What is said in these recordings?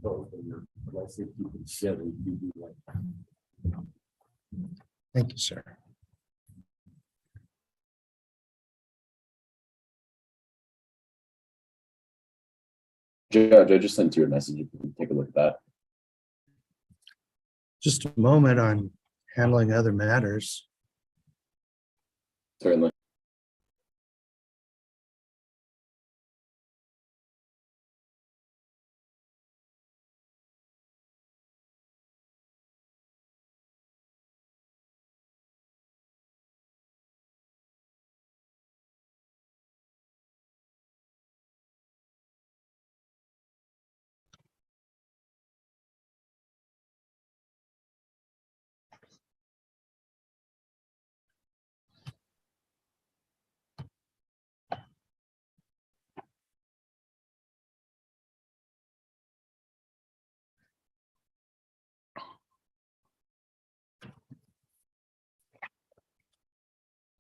both of your life safety together, you do like that. Thank you, sir. Judge, I just sent you a message. You can take a look at that. Just a moment, I'm handling other matters. Certainly.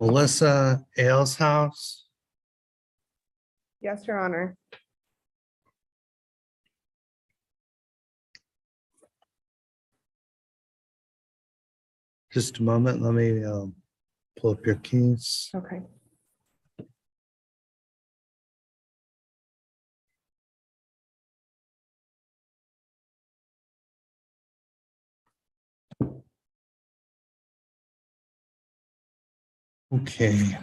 Melissa Ailes house. Yes, Your Honor. Just a moment, let me pull up your keys. Okay. Okay.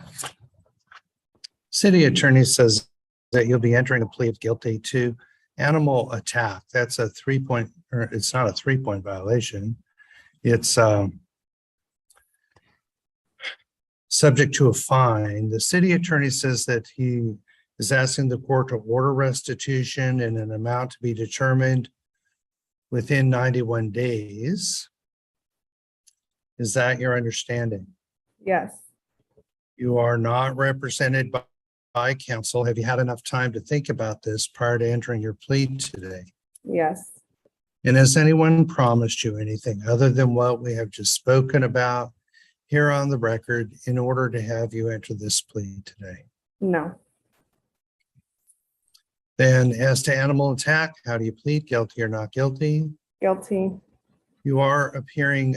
City attorney says that you'll be entering a plea of guilty to animal attack. That's a 3-point, or it's not a 3-point violation. It's subject to a fine. The city attorney says that he is asking the court to order restitution in an amount to be determined within 91 days. Is that your understanding? Yes. You are not represented by counsel. Have you had enough time to think about this prior to entering your plea today? Yes. And has anyone promised you anything other than what we have just spoken about here on the record in order to have you enter this plea today? No. Then as to animal attack, how do you plead? Guilty or not guilty? Guilty. You are appearing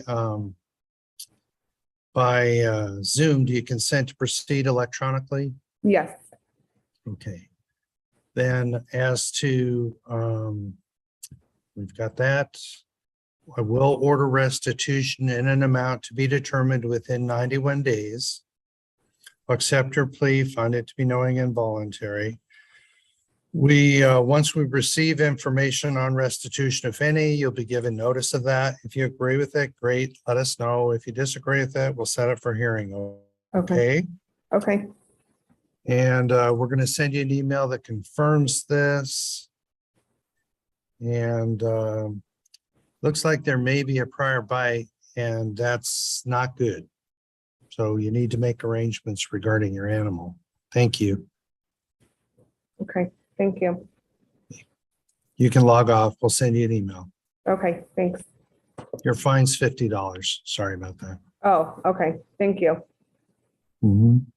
by Zoom. Do you consent to proceed electronically? Yes. Okay. Then as to, we've got that. I will order restitution in an amount to be determined within 91 days. Accept your plea, find it to be knowing and voluntary. We, once we receive information on restitution, if any, you'll be given notice of that. If you agree with it, great, let us know. If you disagree with it, we'll set it for hearing. Okay. Okay? Okay. And we're going to send you an email that confirms this. And looks like there may be a prior bite, and that's not good. So you need to make arrangements regarding your animal. Thank you. Okay. Thank you. You can log off. We'll send you an email. Okay. Thanks. Your fine's $50. Sorry about that. Oh, okay. Thank you. Mhm.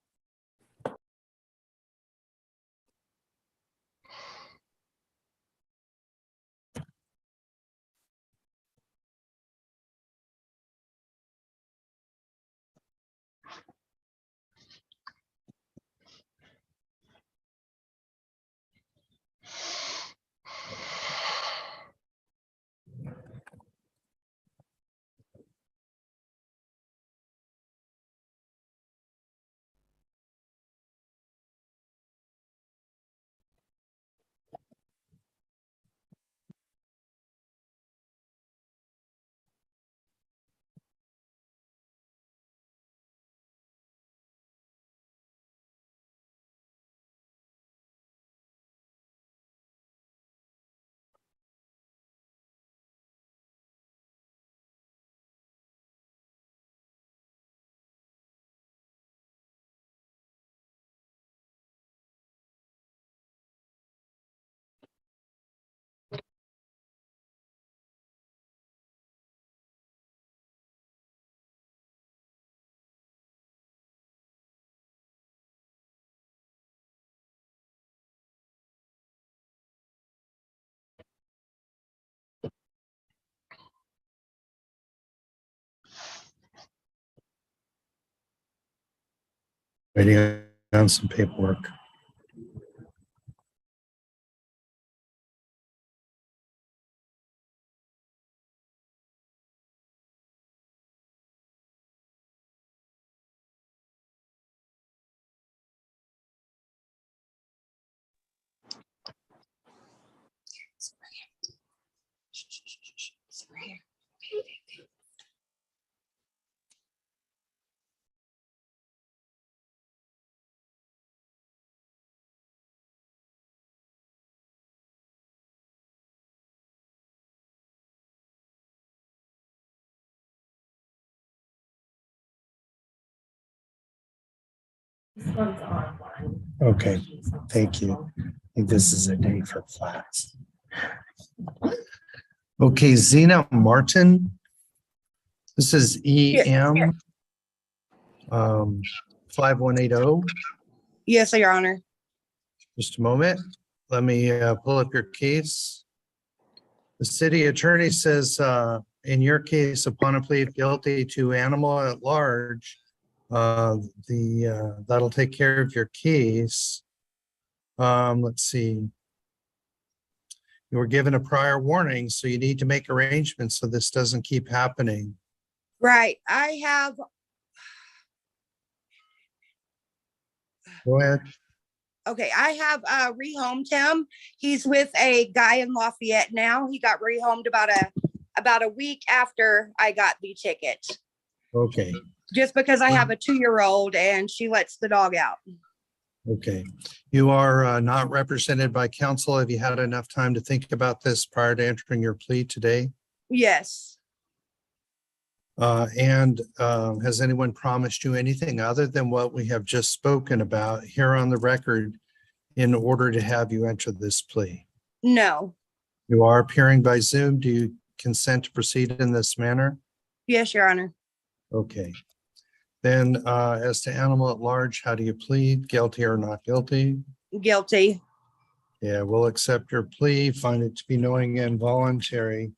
Waiting on some paperwork. Okay, thank you. I think this is a day for class. Okay, Zena Martin. This is EM 5180. Yes, Your Honor. Just a moment. Let me pull up your case. The city attorney says, in your case, upon a plea of guilty to animal at large, that'll take care of your case. Let's see. You were given a prior warning, so you need to make arrangements so this doesn't keep happening. Right. I have, Go ahead. okay, I have rehomed him. He's with a guy in Lafayette now. He got rehomed about a week after I got the ticket. Okay, Just because I have a 2-year-old and she lets the dog out. okay. You are not represented by counsel. Have you had enough time to think about this prior to entering your plea today? Yes. And has anyone promised you anything other than what we have just spoken about here on the record in order to have you enter this plea? No. You are appearing by Zoom. Do you consent to proceed in this manner? Yes, Your Honor. Okay. Then as to animal at large, how do you plead? Guilty or not guilty? Guilty. Yeah, we'll accept your plea, find it to be knowing and voluntary.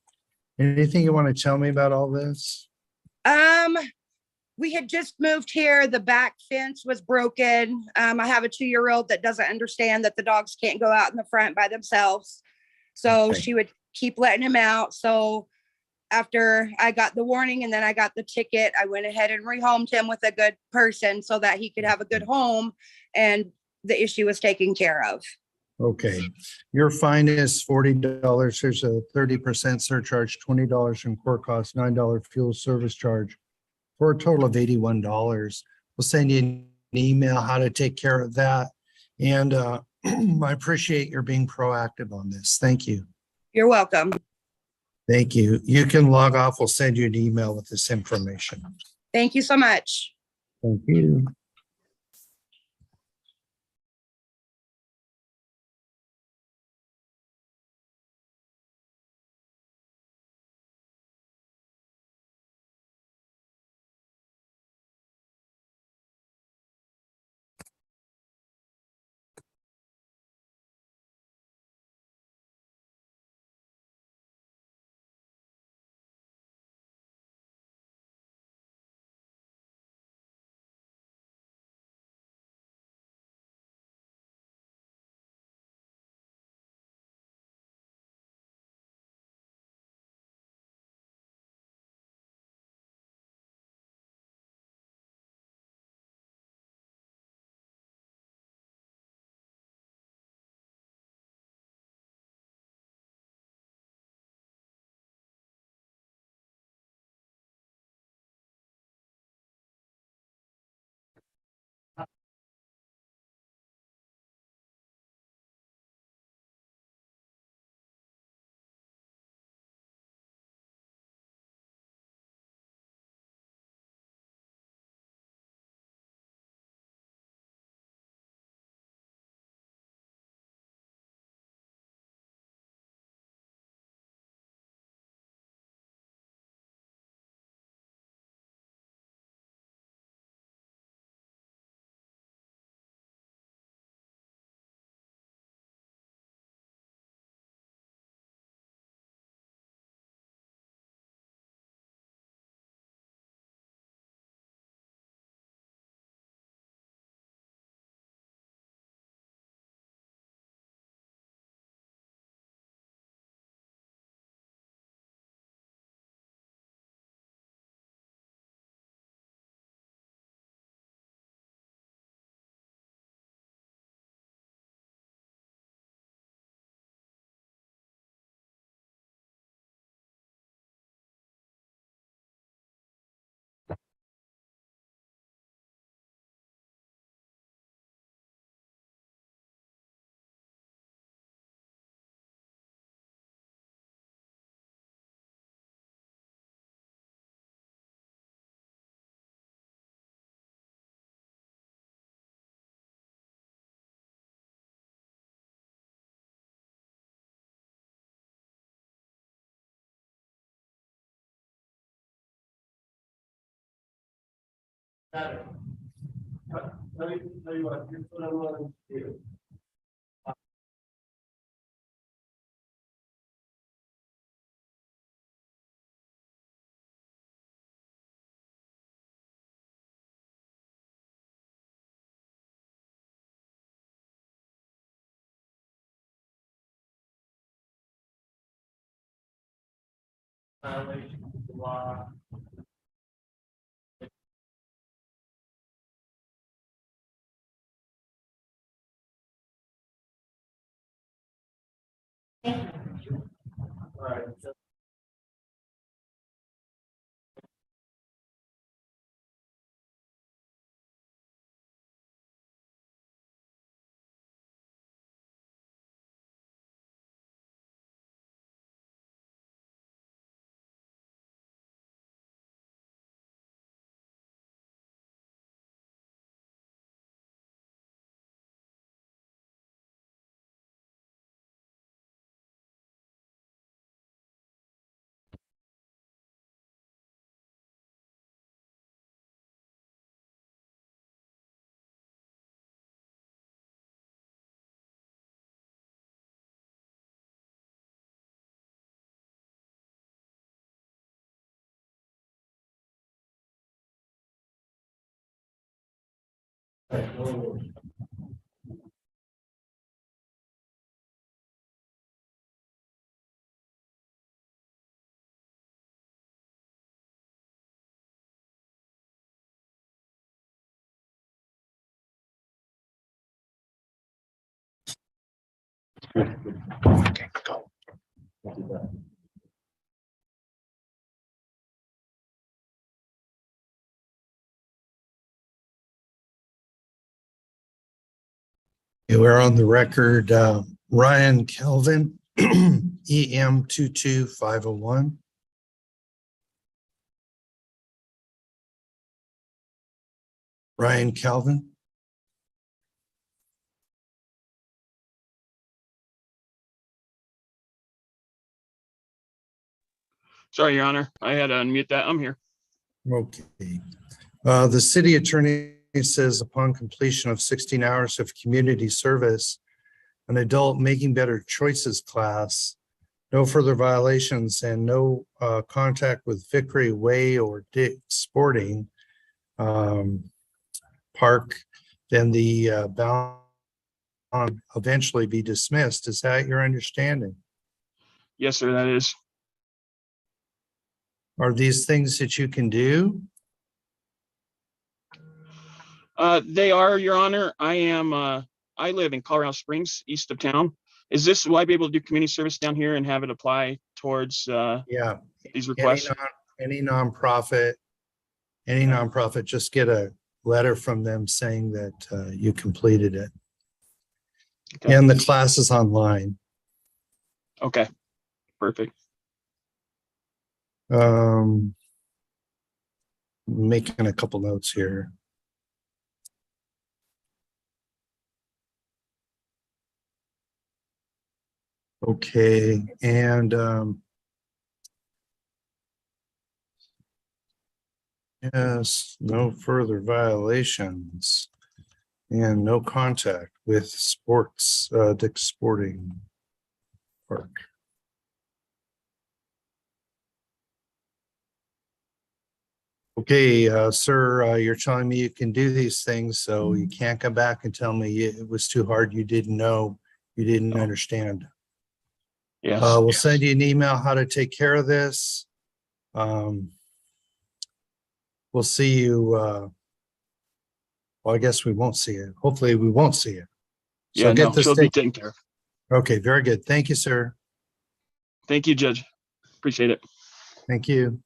Anything you want to tell me about all this? We had just moved here. The back fence was broken. I have a 2-year-old that doesn't understand that the dogs can't go out in the front by themselves. So Okay. she would keep letting him out. So after I got the warning and then I got the ticket, I went ahead and rehomed him with a good person so that he could have a good home and the issue was taken care of. Okay, your fine is $40. There's a 30% surcharge, $20 in court costs, $9 fuel service charge for a total of $81. We'll send you an email how to take care of that. And I appreciate your being proactive on this. Thank you. You're welcome. Thank you. You can log off. We'll send you an email with this information. Thank you so much. Thank you. We're on the record, Ryan Kelvin, EM 22501. Ryan Calvin. Sorry, Your Honor. I had to unmute that. I'm here. Okay. The city attorney says upon completion of 16 hours of community service, an adult making better choices class, no further violations and no contact with Vickery Way or Dick Sporting Park, then the bound eventually be dismissed. Is that your understanding? Yes, sir, that is. Are these things that you can do? They are, Your Honor. I live in Colorado Springs, east of town. Will I be able to do community service down here and have it apply towards Yeah. these requests? Any nonprofit, just get a letter from them saying that you completed it. Okay. And the class is online. Okay, perfect. Making a couple notes here. Okay, and yes, no further violations and no contact with Dick's Sporting Park. Okay, sir, you're telling me you can do these things, so you can't come back and tell me it was too hard, you didn't know, you didn't understand. Yes. We'll send you an email how to take care of this. We'll see you. Well, I guess we won't see it. Hopefully we won't see it. So Yeah, no, get this she'll be taken. taken care of. Okay, very good. Thank you, sir. Thank you, Judge. Appreciate it. Thank you.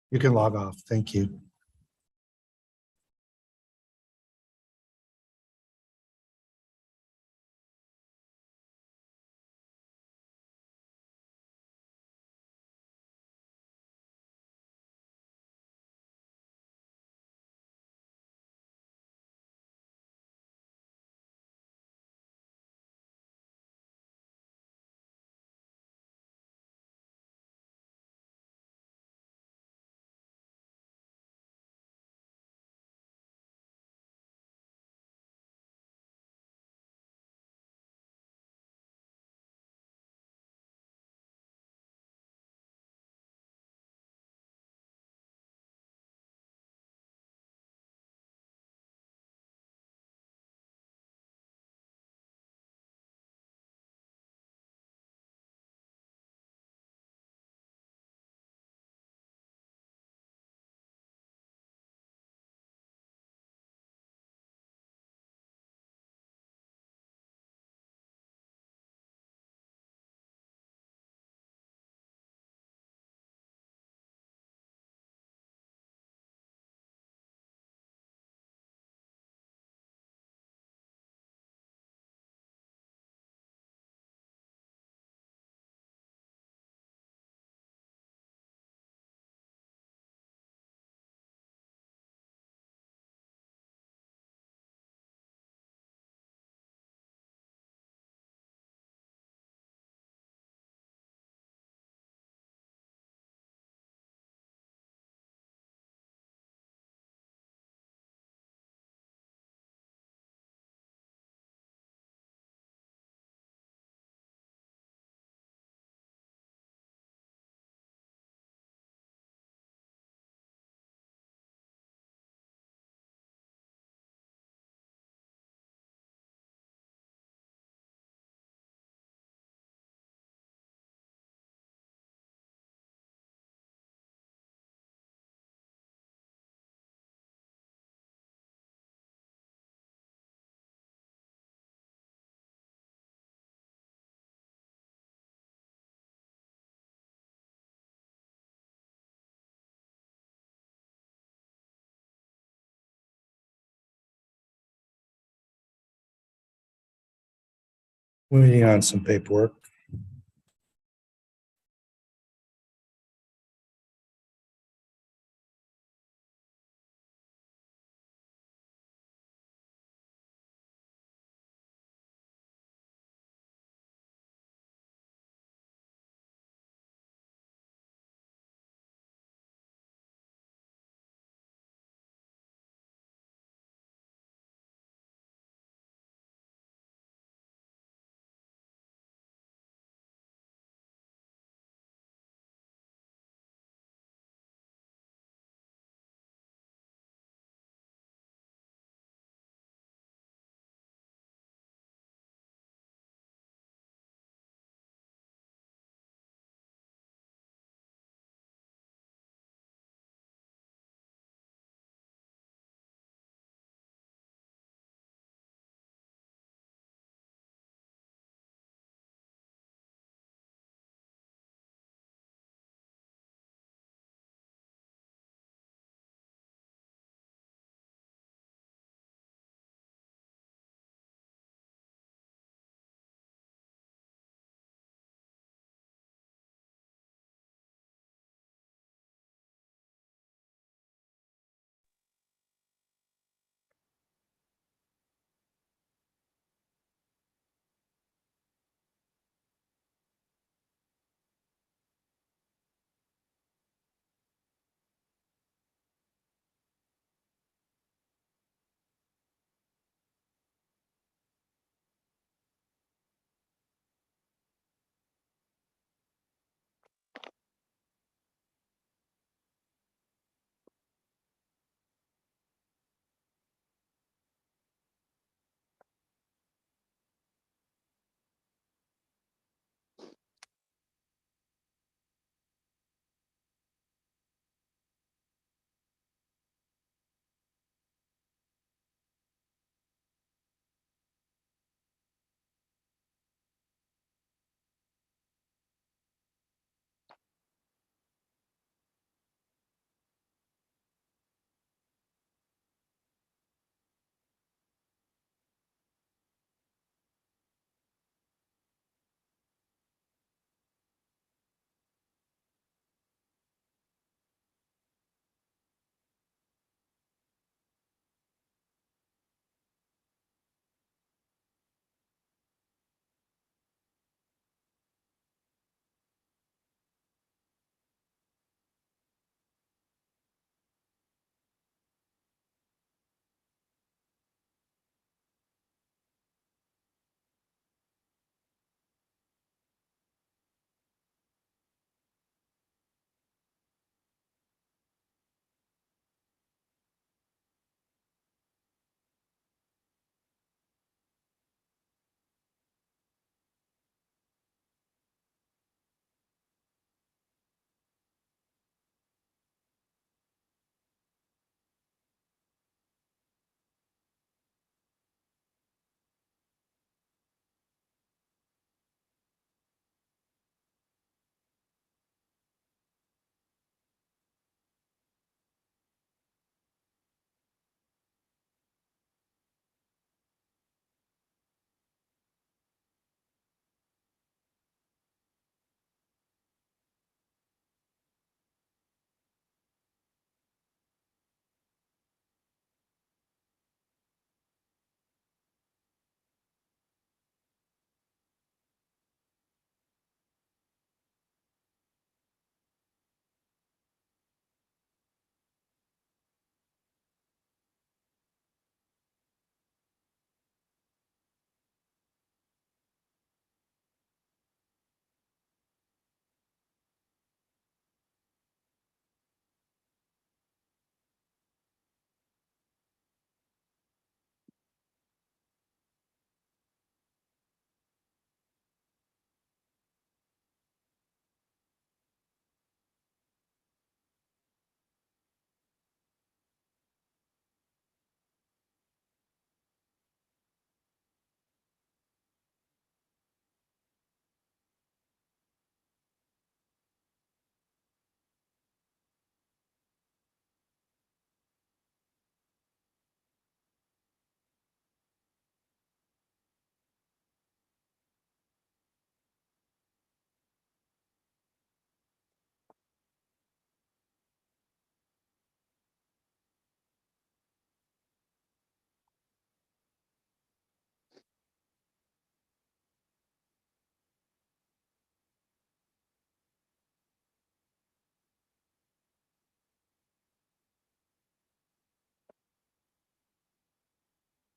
You can log off. Thank you. Waiting on some paperwork.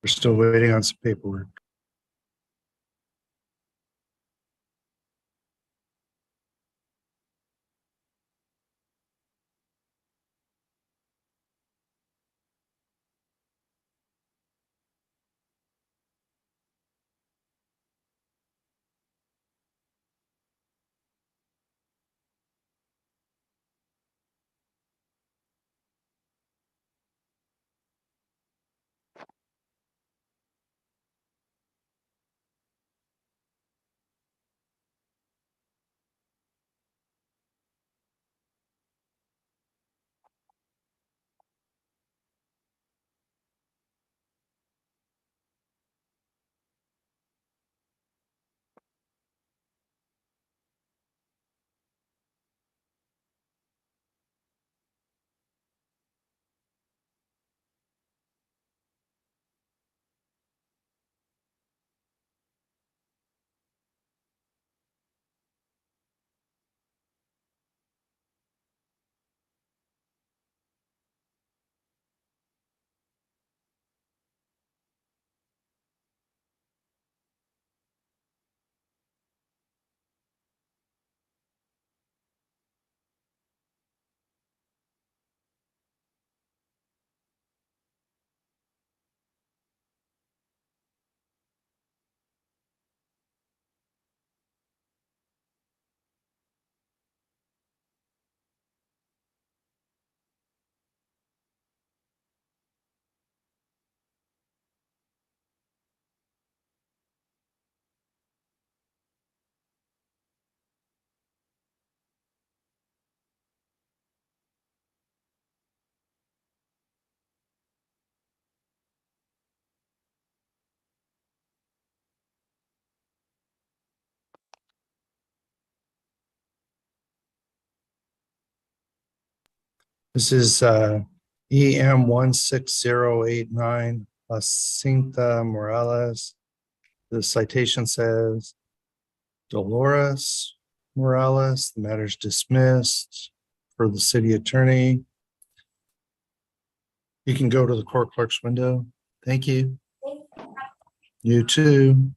We're still waiting on some paperwork. This is EM 16089, Jacinta Morales. The citation says Dolores Morales, the matter's dismissed for the city attorney. You can go to the court clerk's window. Thank you. You too.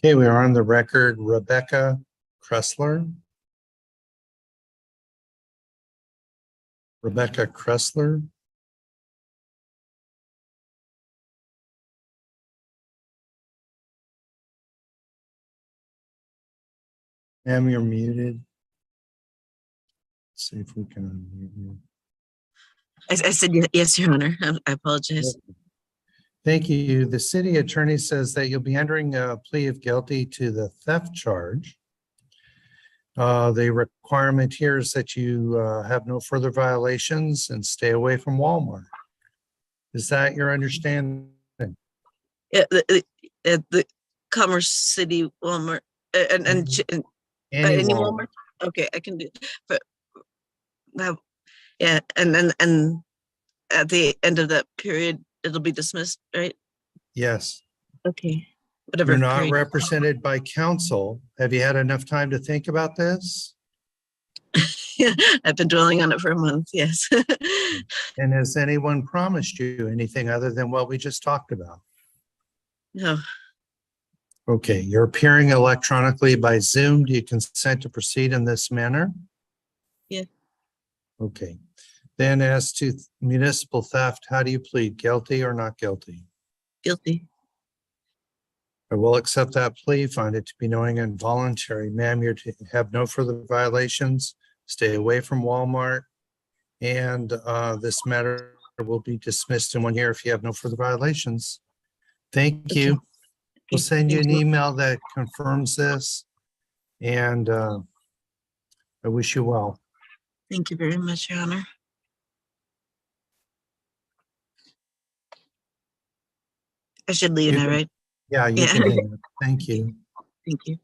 Okay, we are on the record. Rebecca Kressler. Rebecca Kressler. Ma'am, you're muted. See if we can unmute you. I said, yes, Your Honor. I apologize. Thank you. The city attorney says that you'll be entering a plea of guilty to the theft charge. The requirement here is that you have no further violations and stay away from Walmart. Is that your understanding? Yeah, the Commerce City Walmart and Any any Walmart. Walmart. Okay, I can do, but yeah, and at the end of that period, it'll be dismissed, right? Yes. Okay, whatever You're not period. represented by counsel. Have you had enough time to think about this? I've been dwelling on it for a month. Yes. And has anyone promised you anything other than what we just talked about? No. Okay, you're appearing electronically by Zoom. Do you consent to proceed in this manner? Yeah. Okay. Then as to municipal theft, how do you plead? Guilty or not guilty? Guilty. I will accept that plea, find it to be knowing and voluntary. Ma'am, you're to have no further violations. Stay away from Walmart. And this matter will be dismissed in 1 year if you have no further violations. Thank Okay. you. We'll send you Thank an email that confirms this. And I wish you well. Thank you very much, Your Honor. I should leave You now, can- right? Yeah, you Yeah. can hang up. Thank you. Thank you.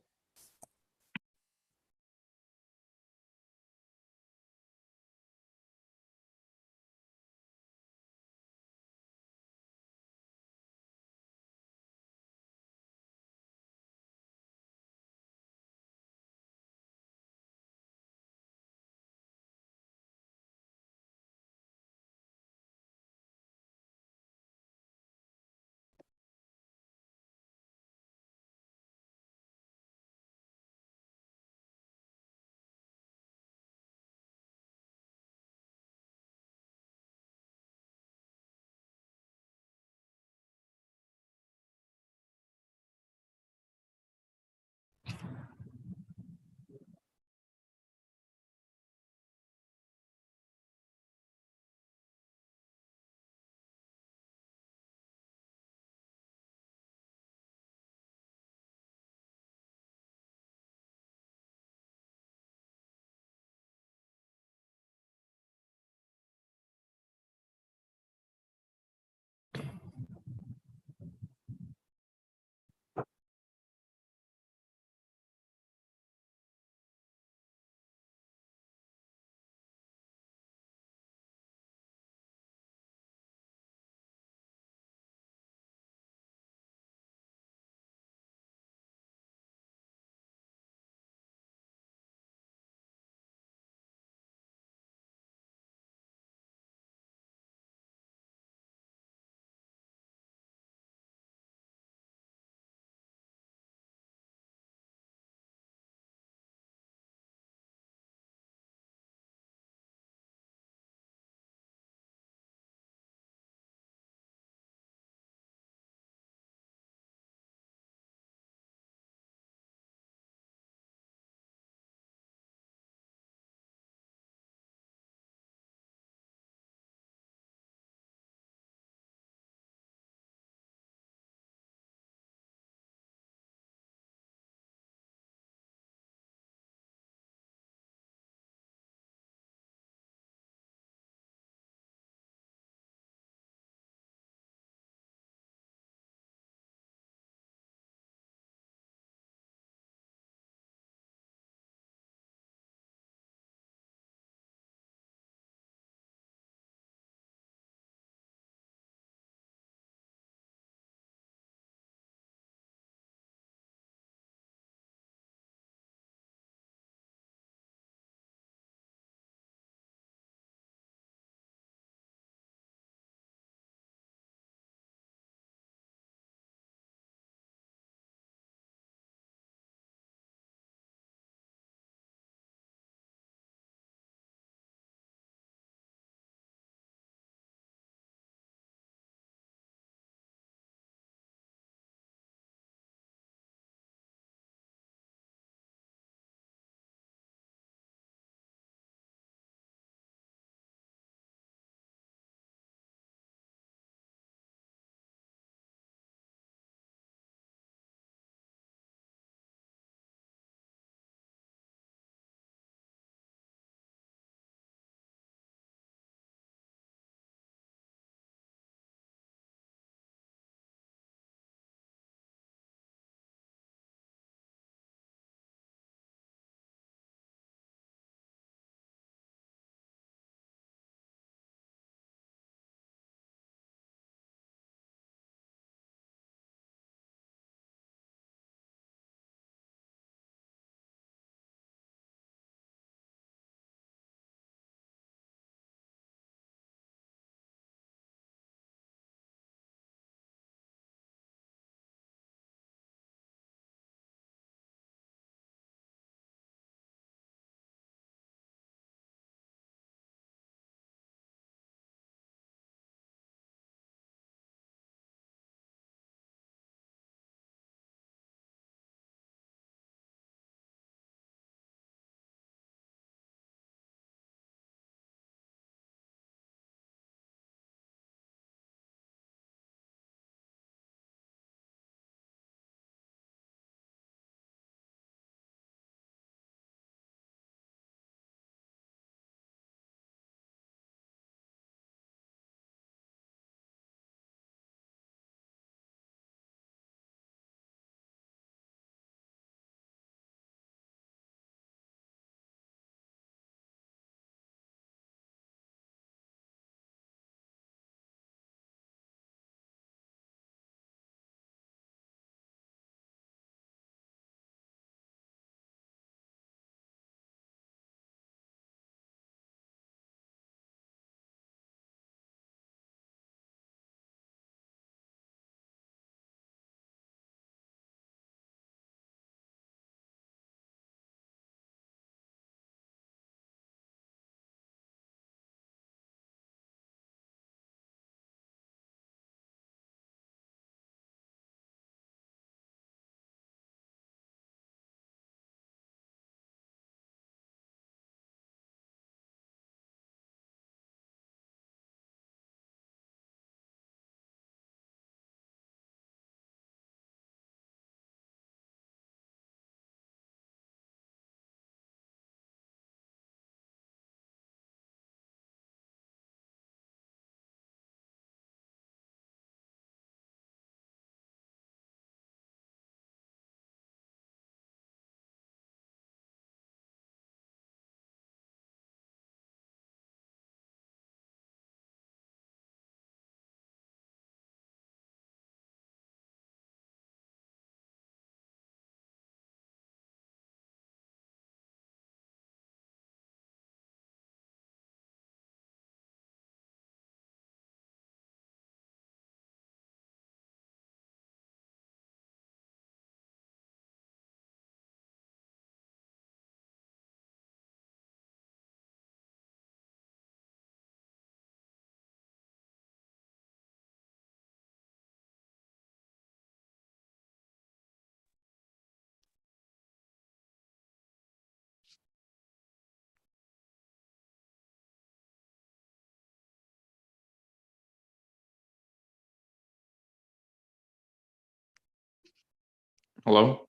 Hello?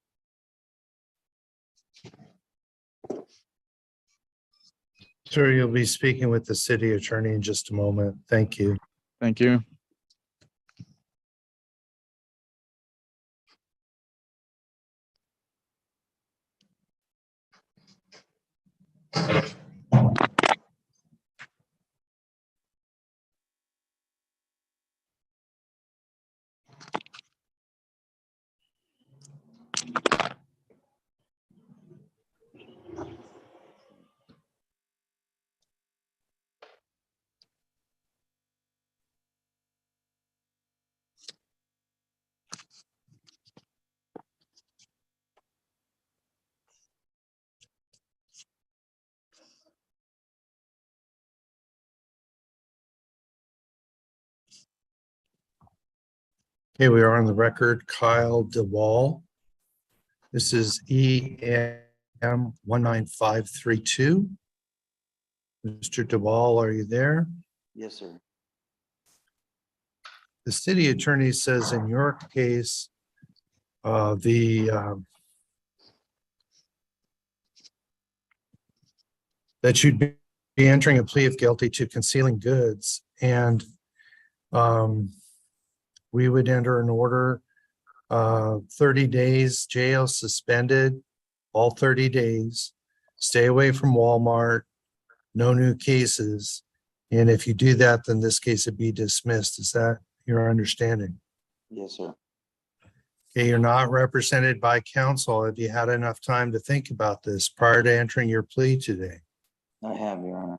Sir, you'll be speaking with the city attorney in just a moment. Thank you. Thank you. Okay, we are on the record. Kyle DeWall. This is EM 19532. Mr. DeWall, are you there? Yes, sir. The city attorney says in your case, that you'd be entering a plea of guilty to concealing goods, and we would enter an order, 30 days jail suspended, all 30 days, stay away from Walmart, no new cases. And if you do that, then this case would be dismissed. Is that your understanding? Yes, sir. Okay, you're not represented by counsel. Have you had enough time to think about this prior to entering your plea today? I have, Your Honor.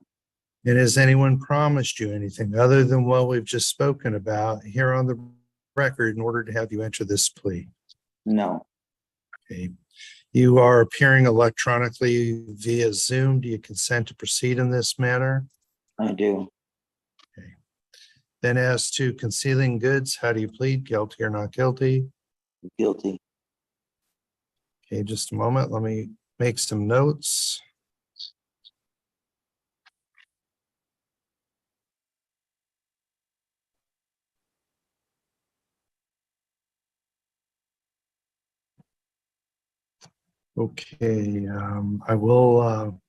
And has anyone promised you anything other than what we've just spoken about here on the record in order to have you enter this plea? No, Okay. You are appearing electronically via Zoom. Do you consent to proceed in this manner? I do. Then as to concealing goods, how do you plead? Guilty or not guilty? Guilty. Okay, just a moment. Let me make some notes. Okay, I will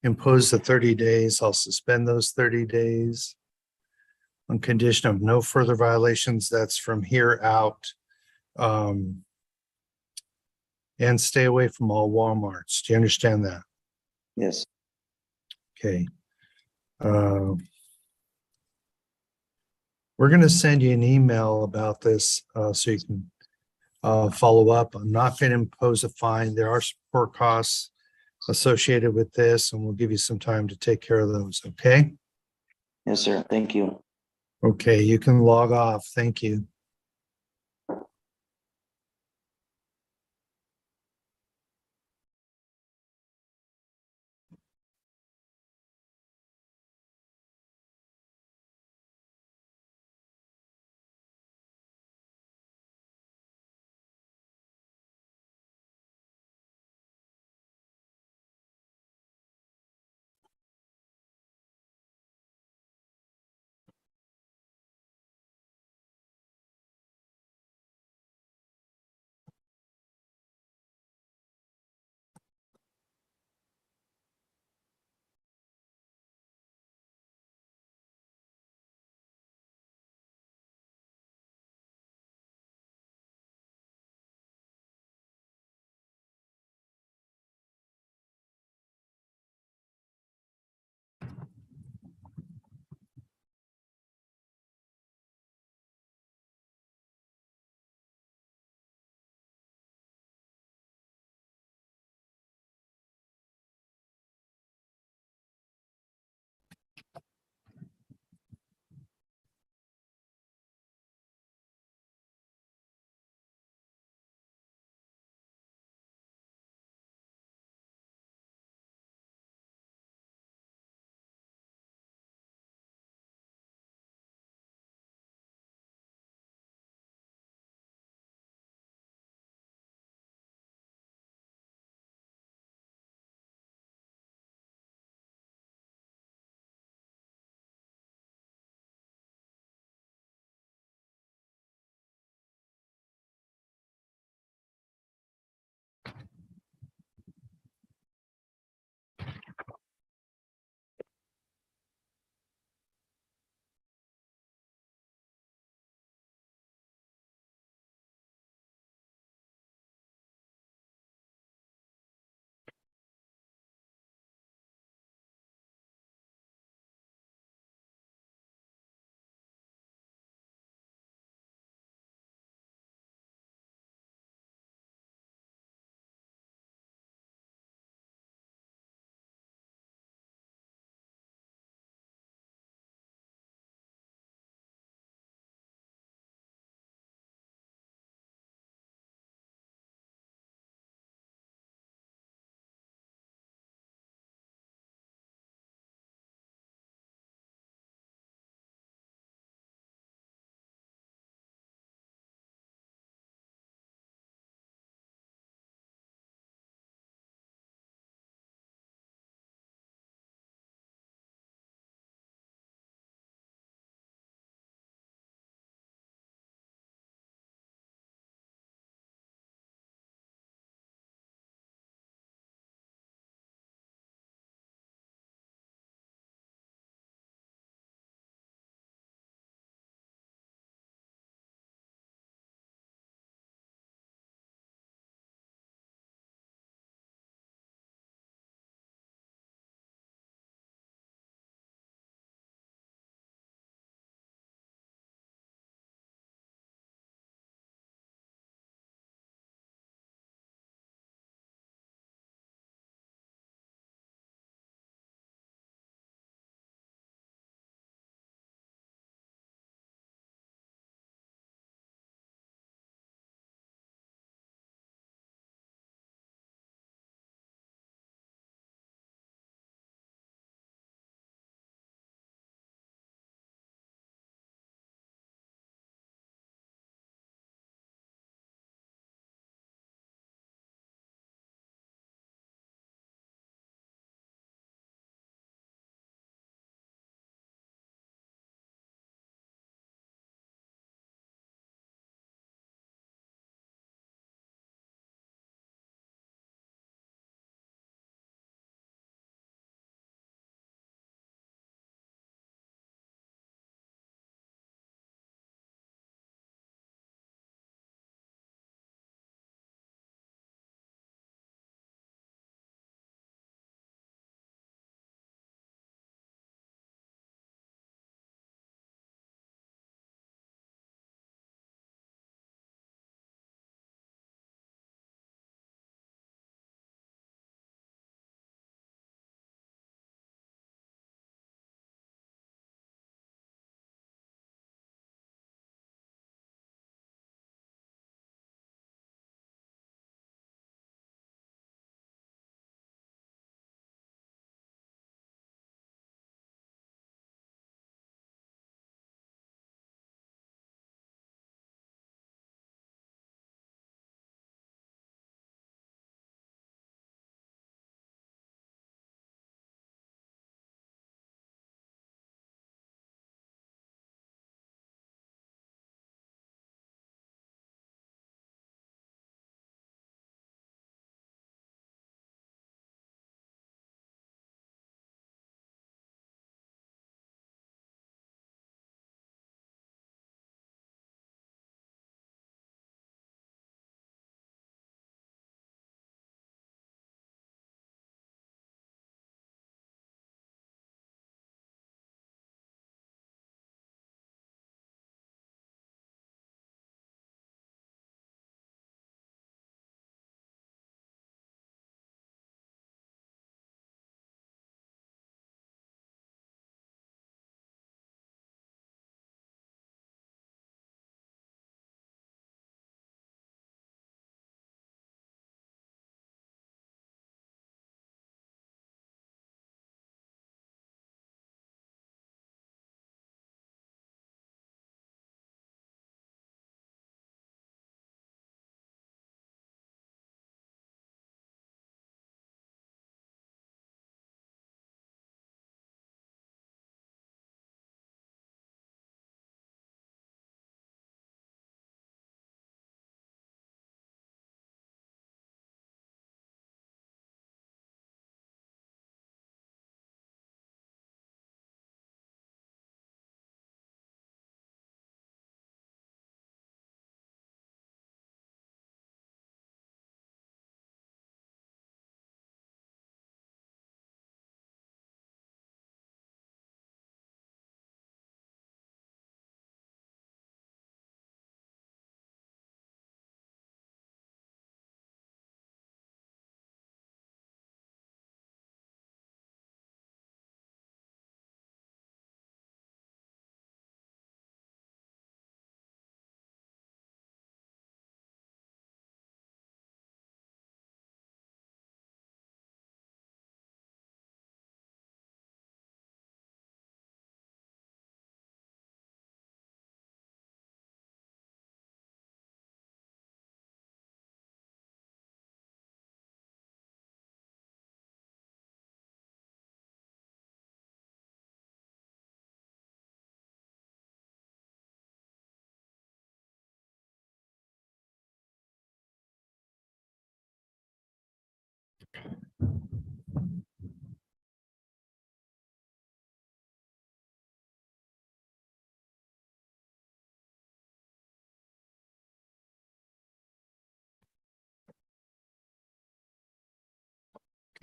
impose the 30 days. I'll suspend those 30 days on condition of no further violations. That's from here out. And stay away from all Walmarts. Do you understand that? Yes. Okay. We're going to send you an email about this so you can follow up. I'm not going to impose a fine. There are support costs associated with this, and we'll give you some time to take care of those. Okay. Yes, sir. Thank you. Okay. You can log off. Thank you.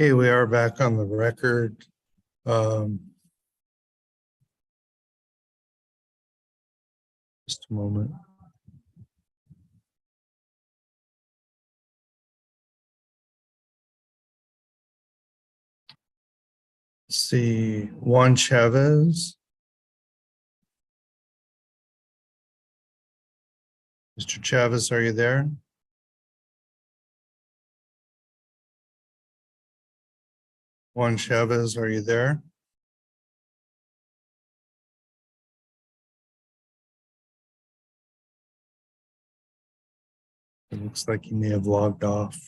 Okay, we are back on the record. Just a moment. Let's see, Juan Chavez. Mr. Chavez, are you there? Juan Chavez, are you there? It looks like you may have logged off.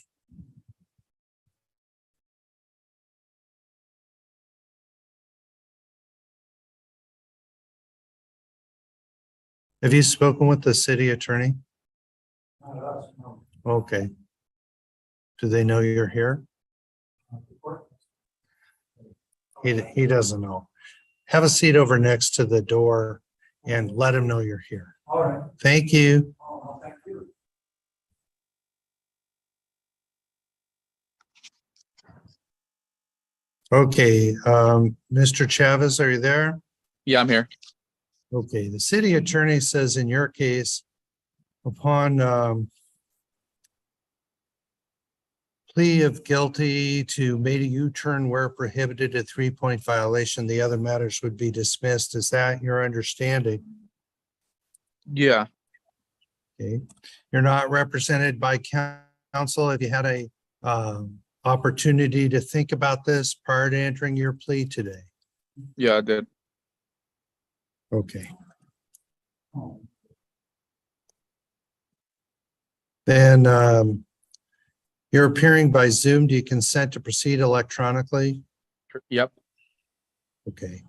Have you spoken with the city attorney? Okay. Do they know you're here? He doesn't know. Have a seat over next to the door and let him know you're here. All right. Thank you. Okay, Mr. Chavez, are you there? Yeah, I'm here. Okay, the city attorney says in your case, upon plea of guilty to made a U-turn where prohibited, a 3-point violation, the other matters would be dismissed. Is that your understanding? Yeah. Okay, you're not represented by counsel. Have you had a opportunity to think about this prior to entering your plea today? Yeah, I did. Okay. Then you're appearing by Zoom. Do you consent to proceed electronically? Yep. Okay.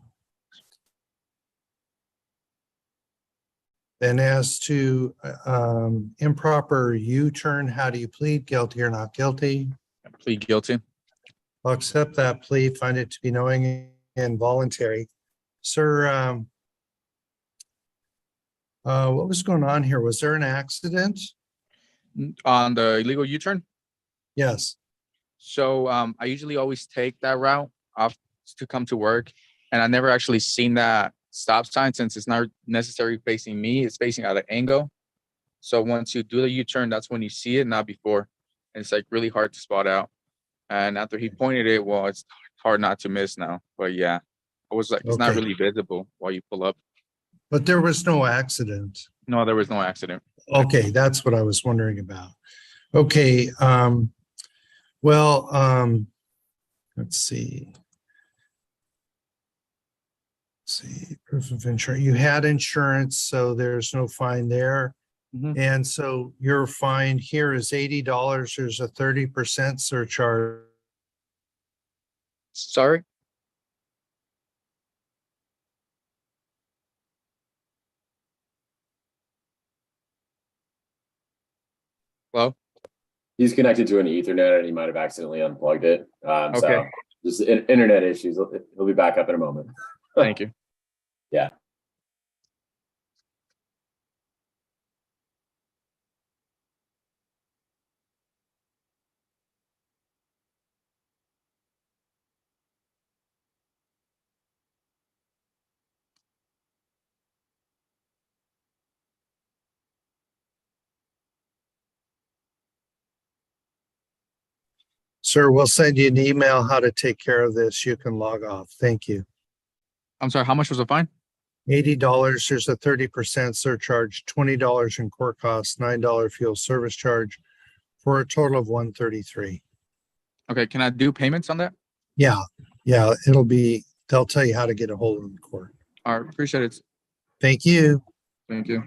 Then as to improper U-turn, how do you plead? Guilty or not guilty? I plead guilty. I'll accept that plea, find it to be knowing and voluntary. Sir, what was going on here? Was there an accident? On the illegal U-turn. Yes. So I usually always take that route off to come to work, and I never actually seen that stop sign since it's not necessarily facing me, it's facing at an angle. So once you do the U-turn, that's when you see it, not before. And it's like really hard to spot out. And after he pointed it, well, it's hard not to miss now. But yeah, I was like, it's not Okay. really visible while you pull up. But there was no accident. No, there was no accident. Okay, that's what I was wondering about. Okay, let's see. Let's see, proof of insurance. You had insurance, so there's no fine there. Mhm. And so your fine here is $80. There's a 30% surcharge. Sorry. Hello? He's connected to an Ethernet and he might have accidentally unplugged it. Okay. So just internet issues. He'll be back up in a moment. Thank you. Yeah. Sir, we'll send you an email how to take care of this. You can log off. Thank you. I'm sorry, how much was the fine? $80, there's a 30% surcharge, $20 in court costs, $9 fuel service charge for a total of $133. Okay, can I do payments on that? Yeah, they'll tell you how to get a hold of the court. All right, appreciate it. Thank you. Thank you.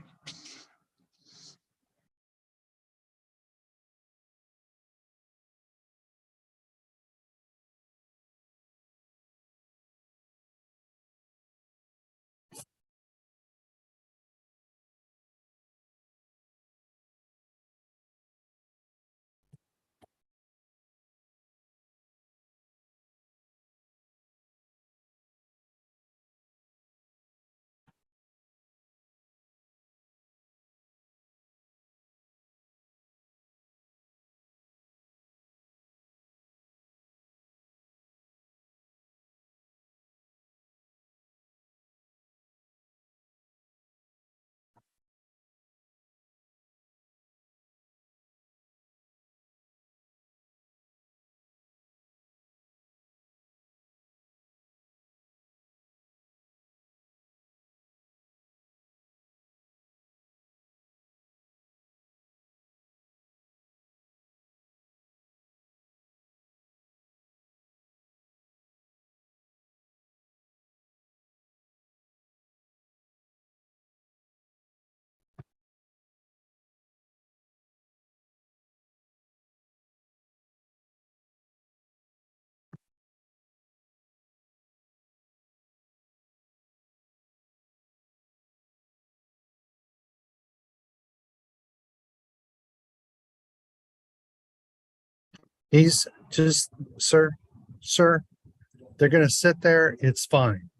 He's just, sir, they're gonna sit there. It's fine.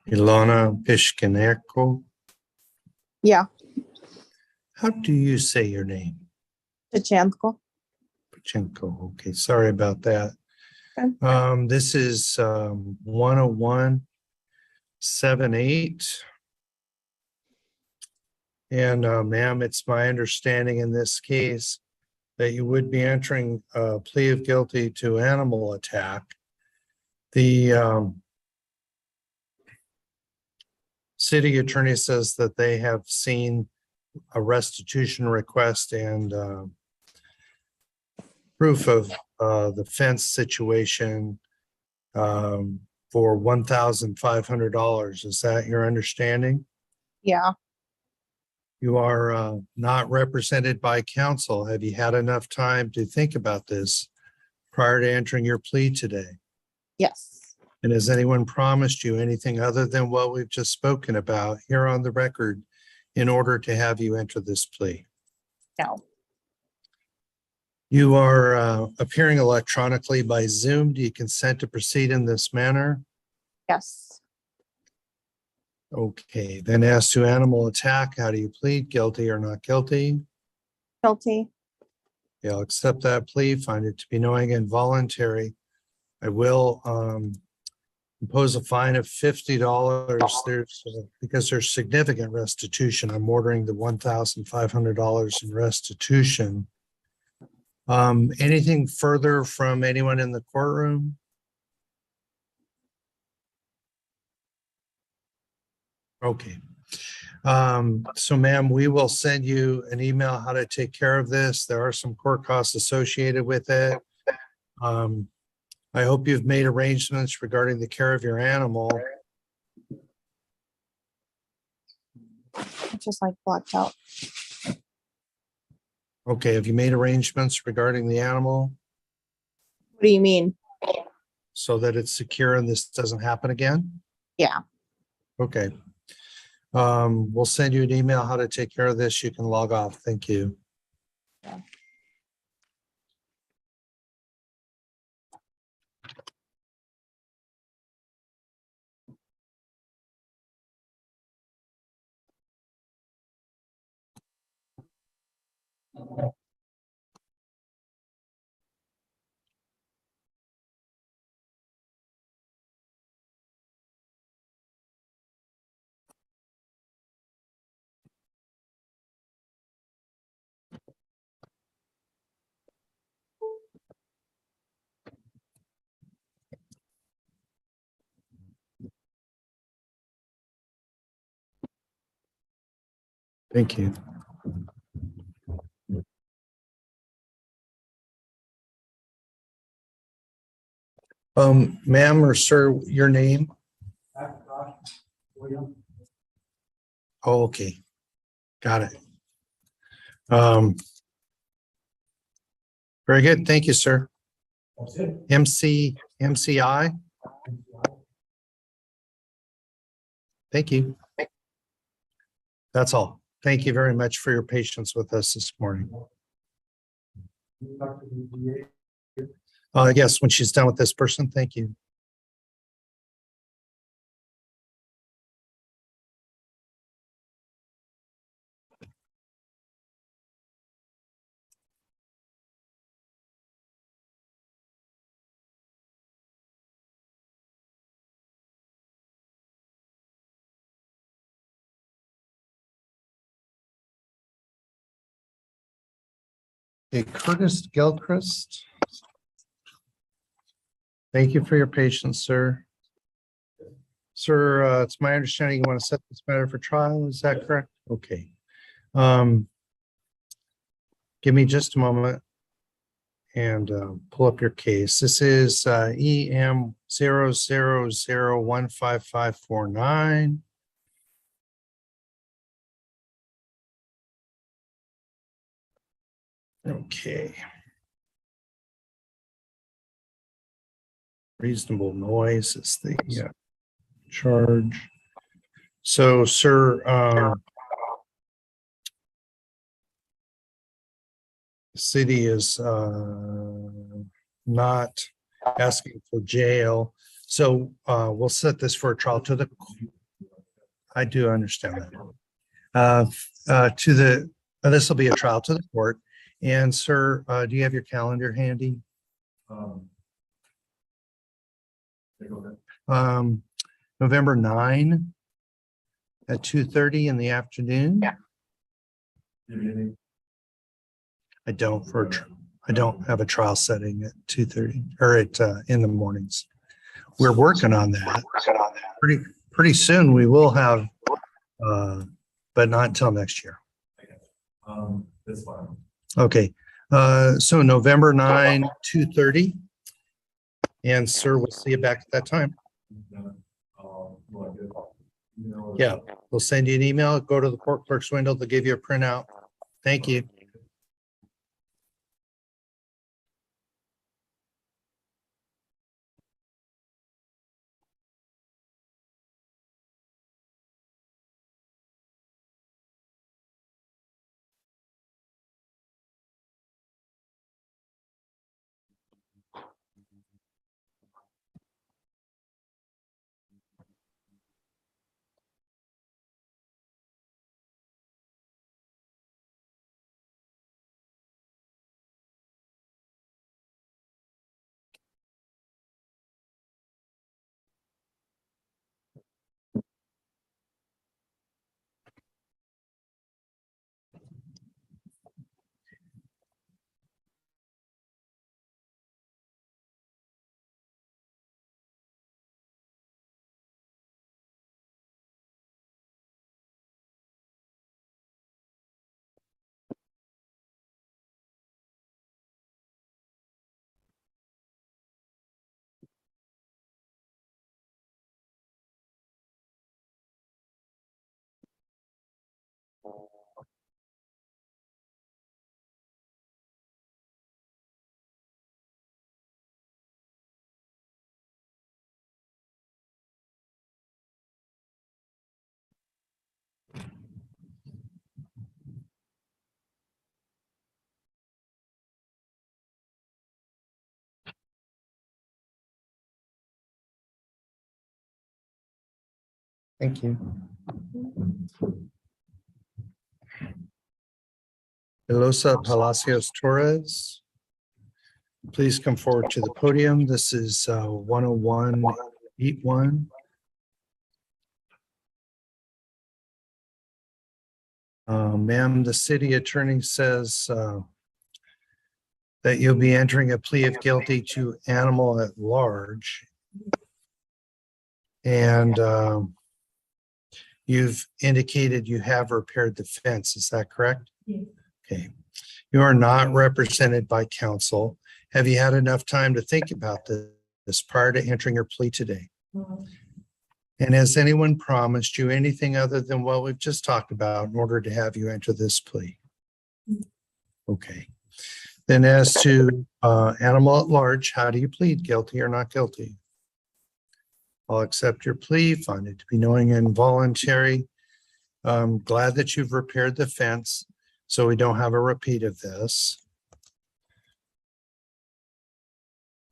Ilona Pishkaneko. Yeah, How do you say your name? Tachanko. Pachenko. Okay, sorry about that. Okay. This is 10178. And ma'am, it's my understanding in this case that you would be entering a plea of guilty to animal attack. The city attorney says that they have seen a restitution request and proof of the fence situation for $1,500. Is that your understanding? Yeah, You are not represented by counsel. Have you had enough time to think about this prior to entering your plea today? yes, And has anyone promised you anything other than what we've just spoken about here on the record in order to have you enter this plea? no, You are appearing electronically by Zoom. Do you consent to proceed in this manner? yes, Okay, then as to animal attack, how do you plead? Guilty or not guilty? guilty. Yeah, I'll accept that plea, find it to be knowing and voluntary. I will impose a fine of $50. Because there's significant restitution, I'm ordering the $1,500 in restitution. Anything further from anyone in the courtroom? Okay. So ma'am, we will send you an email how to take care of this. There are some court costs associated with it. I hope you've made arrangements regarding the care of your animal. It's just like blacked out. Okay, have you made arrangements regarding the animal What do you mean? so that it's secure and this doesn't happen again? Yeah, Okay. We'll send you an email how to take care of this. You can log off. Thank you. Thank you. Ma'am or sir, your name? Oh, okay. Got it. Very good. Thank you, sir. MCI. Thank you. That's all. Thank you very much for your patience with us this morning. Yes, when she's done with this person, thank you. Okay, Curtis Gilchrist. Thank you for your patience, sir. Sir, it's my understanding you want to set this matter for trial. Is that correct? Okay. Give me just a moment and pull up your case. This is EM 000155549. Okay. Reasonable noise is the charge. So, sir, the city is not asking for jail. So we'll set this for a trial to the, I do understand that. To the, this will be a trial to the court. And sir, do you have your calendar handy? November 9 at 2:30 in the afternoon. I don't I don't have a trial setting at 2:30 or at in the mornings. We're working on that. Pretty soon we will have, but not until next year. That's fine. Okay, so November 9, 2:30. And sir, we'll see you back at that time. Yeah, we'll send you an email, go to the court clerk's window, they'll give you a printout. Thank you. Thank you. Elosa Palacios Torres. Please come forward to the podium. This is 10181. Ma'am, the city attorney says that you'll be entering a plea of guilty to animal at large. And you've indicated you have repaired the fence. Is that correct? Yes. Okay. You are not represented by counsel. Have you had enough time to think about this prior to entering your plea today? And has anyone promised you anything other than what we've just talked about in order to have you enter this plea? Okay. Then as to animal at large, how do you plead, guilty or not guilty? I'll accept your plea, find it to be knowing and voluntary. I'm glad that you've repaired the fence so we don't have a repeat of this.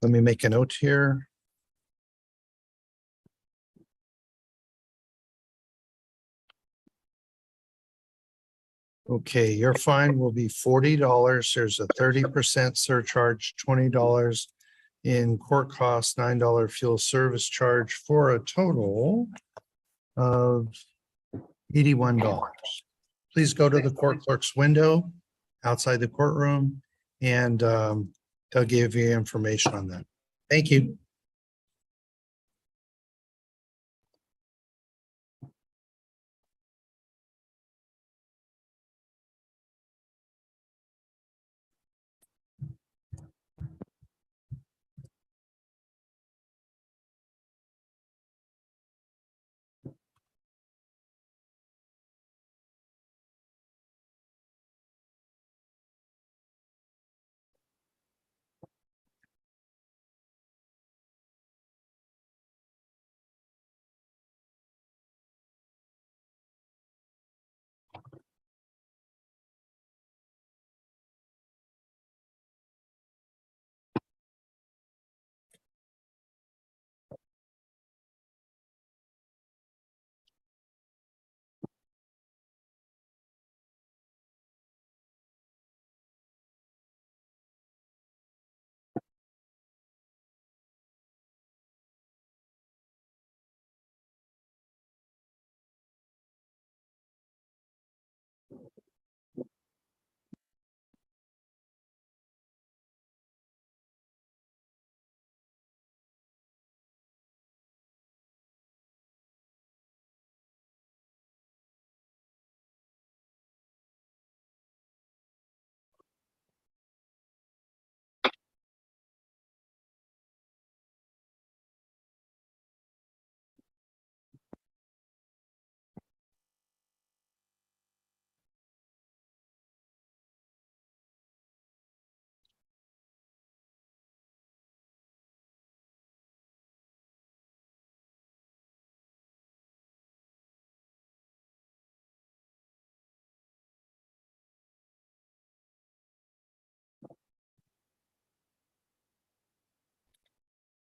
Let me make a note here. Okay, your fine will be $40. There's a 30% surcharge, $20 in court costs, $9 fuel service charge for a total of $81. Please go to the court clerk's window outside the courtroom and they'll give you information on that. Thank you.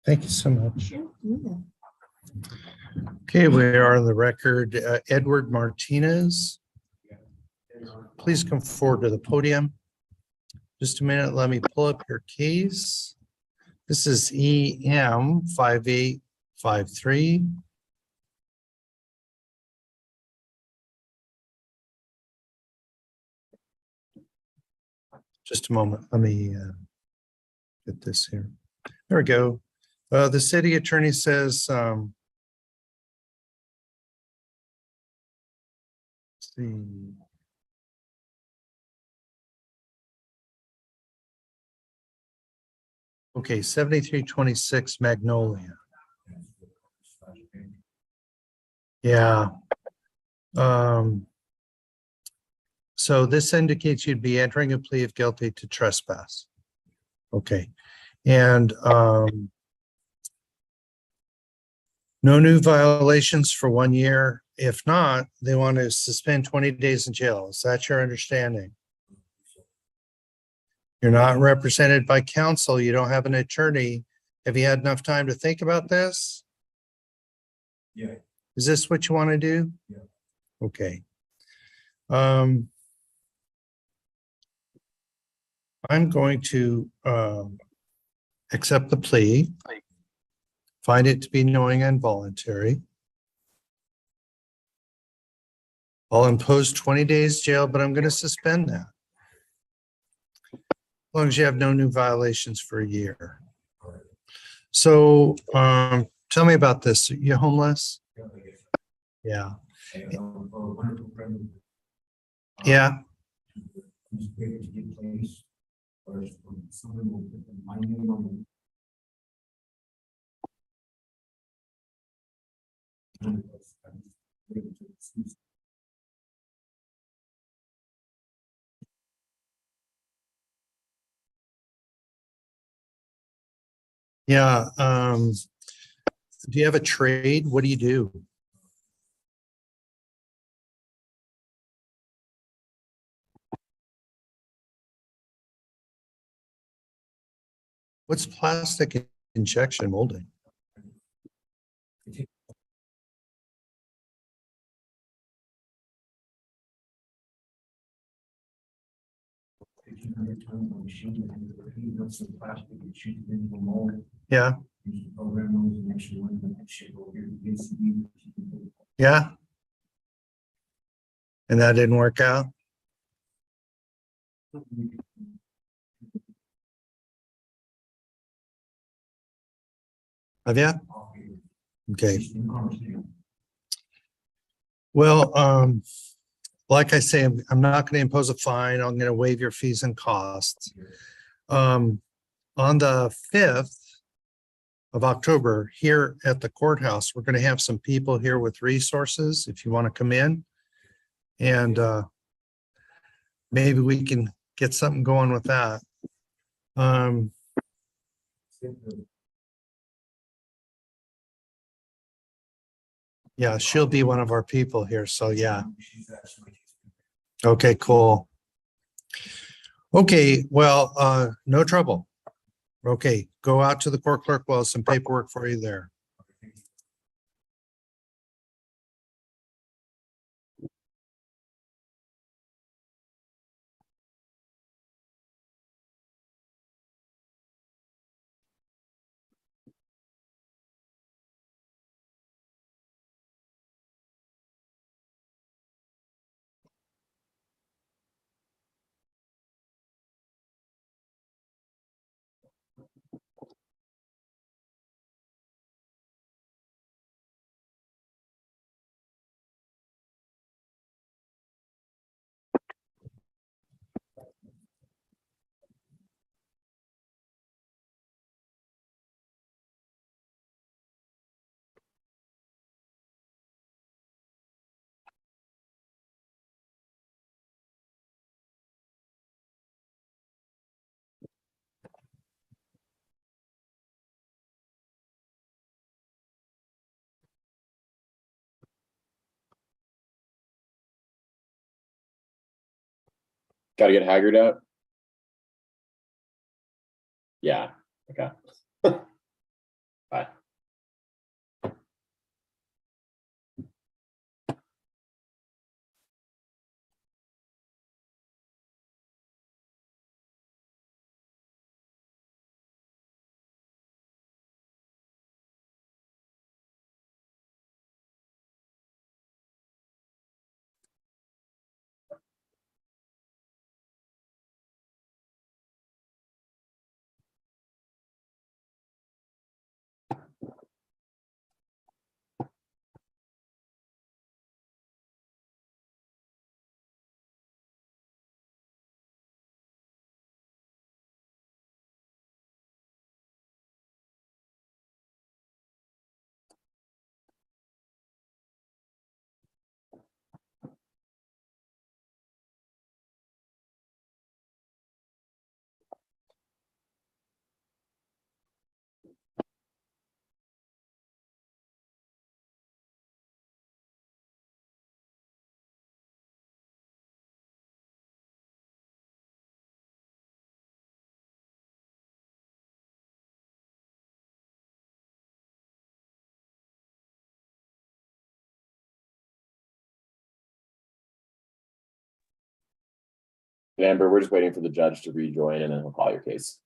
Thank you so much. Okay, we are on the record. Edward Martinez. Please come forward to the podium. Just a minute, let me pull up your case. This is EM 5853. Just a moment, let me get this here. There we go. The city attorney says, let's see. Okay, 7326 Magnolia. Yeah. So this indicates you'd be entering a plea of guilty to trespass. Okay, and no new violations for 1 year. If not, they want to suspend 20 days in jail. Is that your understanding? You're not represented by counsel. You don't have an attorney. Have you had enough time to think about this? Yeah. Is this what you want to do? Yeah. Okay. I'm going to accept the plea, find it to be knowing and voluntary. I'll impose 20 days jail, but I'm going to suspend that. As long as you have no new violations for a year. So tell me about this. Are you homeless? Yeah. Yeah. Yeah. Do you have a trade? What do you do? What's plastic injection molding? Yeah. Yeah. And that didn't work out? Have you? Okay. Well, like I say, I'm not going to impose a fine. I'm going to waive your fees and costs. On the 5th of October here at the courthouse, we're going to have some people here with resources if you want to come in. And maybe we can get something going with that. Yeah, she'll be one of our people here. So yeah. Okay, cool. Okay, well, no trouble. Okay, go out to the court clerk. We'll have some paperwork for you there. Gotta get Haggard out. Yeah, okay. Amber, we're just waiting for the judge to rejoin and then we'll call your case.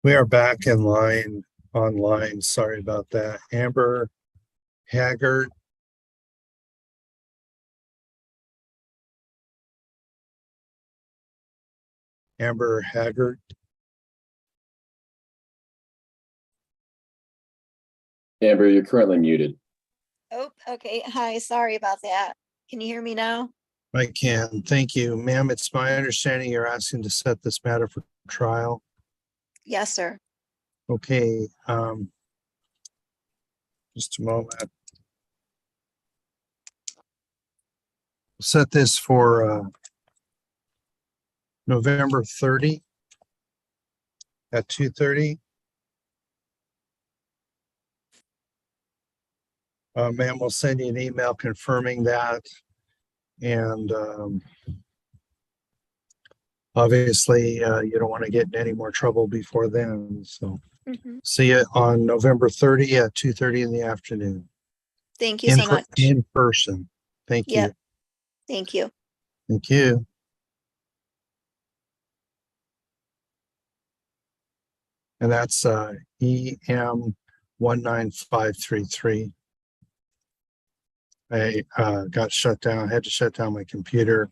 We are back in line online. Sorry about that. Amber Haggard. Amber Haggard. Amber, you're currently muted. Oh, okay. Hi, sorry about that. Can you hear me now? I can. Thank you. Ma'am, it's my understanding you're asking to set this matter for trial. Yes, sir. Okay, just a moment. Set this for November 30 at 2:30. Ma'am, we'll send you an email confirming that. And obviously, you don't want to get in any more trouble before then. So Mhm. see you on November 30 at 2:30 in the afternoon. Thank you so much. In person. Thank you. Yep. Thank you. Thank you. And that's EM 19533. I got shut down, had to shut down my computer.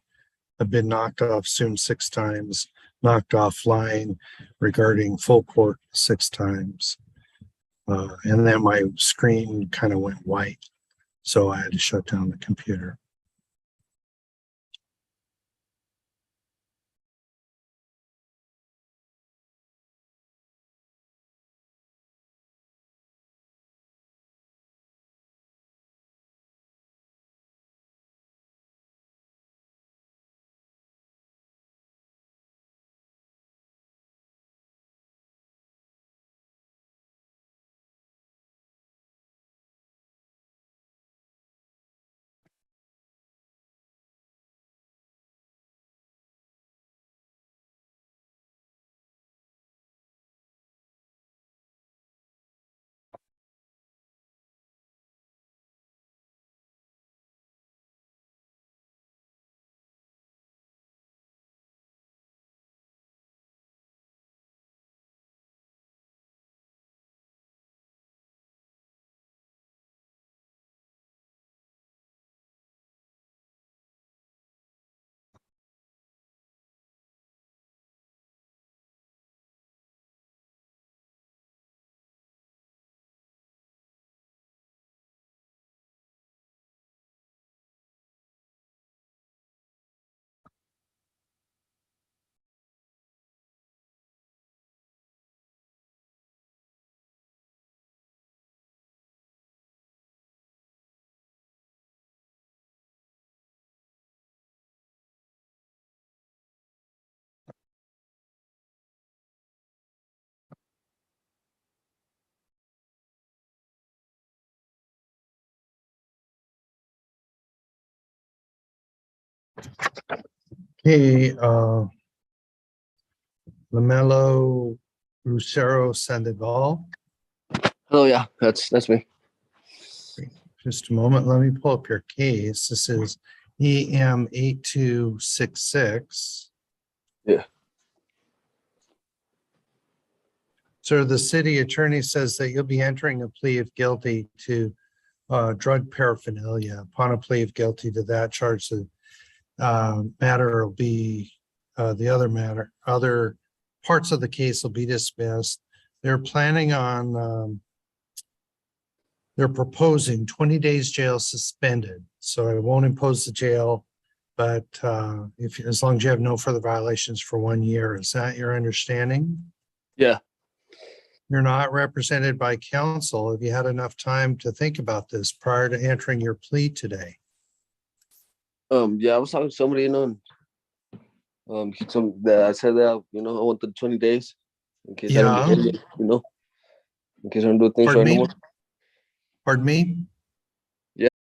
I've been knocked off Zoom 6 times, knocked offline regarding full court 6 times. And then my screen kind of went white. So I had to shut down the computer. Okay, Lamelo Lucero Sandoval. Oh yeah, that's me. Just a moment, let me pull up your case. This is EM 8266. Yeah. So the city attorney says that you'll be entering a plea of guilty to drug paraphernalia. Upon a plea of guilty to that charge, the matter will be other parts of the case will be dismissed. They're planning on they're proposing 20 days jail suspended. So it won't impose the jail, but as long as you have no further violations for 1 year. Is that your understanding? Yeah. You're not represented by counsel. Have you had enough time to think about this prior to entering your plea today? Yeah, I was talking to somebody, and I said that I want the 20 days in case I don't do it, in case I don't do things right no more. Pardon me?